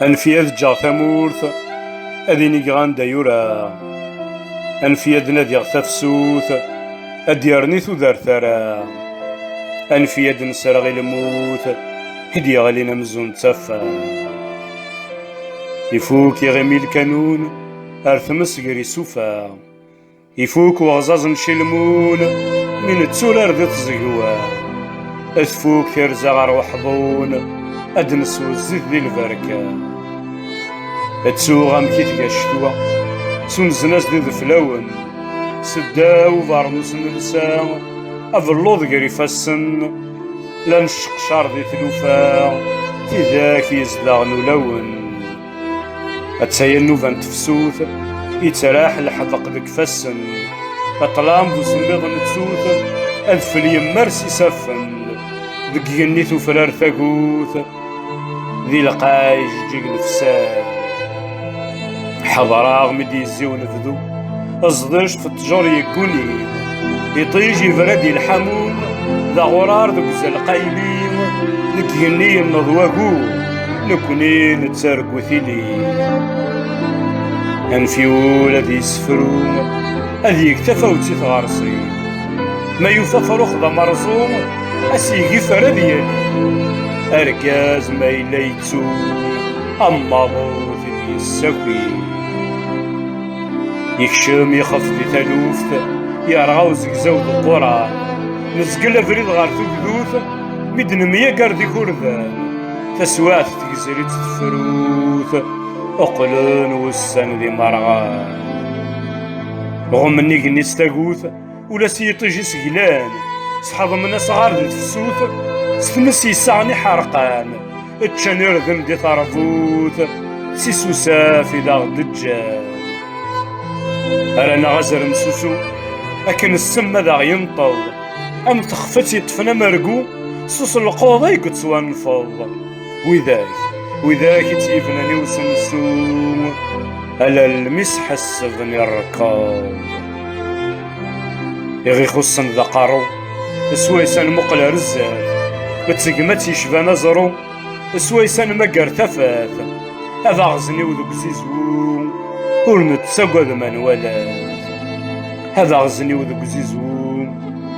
أنفياد جاغ ثمورث أذيني غاندا يورا أنفياد نادي تفسوث أديرني ذار ثرا أنفياد نسرغ الموت هدي غالينا مزون تفا يفوك يغمي الكانون أرث مسقري سوفا يفوك وغزاز نشلمون من تسولار ذي تزقوا أثفوك ثيرزا غار وحضون أدنسو الزيت ذي البركة تسوغ أمكي تقاشتوا سنزناس ذي ذفلون سداو بارنوس نلسا أفلوض قري فسن لنشق شار ذي ثلوفا في ذاك يزدغ نولون أتسايا النوفان تفسوث يتراح الحذق ذك فسن أطلام ذو سميض نتسوث أذفل يمرسي سفن ذك ينيثو فرار ثقوث ذي لقايج جيق نفسان حضراغ مدي يزيو نفذو أصدرش في التجار يكوني يطيج يفردي الحموم ذا غرار ذك زلقايبين ذك يني النضواقو نكوني نتسارقو ثيلي أنفيول أذي يسفرو أذي يكتفى وتسيث غارصي ما يوفى ذا مرزوم أسيقي فرد يلي أركاز ما إلا يتسو أما ضوث ذي السكوي يكشم يخف ذي ثلوث يرغاو زقزاو ذو القرآن نزقل فريد غار ثبذوث مدن ميا قردي كردان تسواث تكزري تفروث أقلن والسن ذي مرغان رغم اني قني استاقوث ولا سيطيجي سقلان صحاب من صغار ذي تفسوث ستمسي يسعني حرقان اتشانير ذن دي طرفوث سيسو سافي داغ الدجال أرانا غزر مسوسو أكن السما داغ ينطل أم تخفتي طفنا مرقو سوس القوضة يقتسوان نفض وذاك تيفناني وسنسو على المسح السفن الركاب يغي خصن ذا قارو سويسان مقل رزاف بتسقمت يشفى نظرو سويسان مقر تفاث هذا غزني وذوك زيزو ور نتسقد من ولاد هذا غزني وذوك زيزو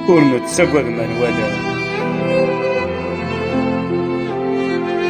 ور نتسقد من ولاد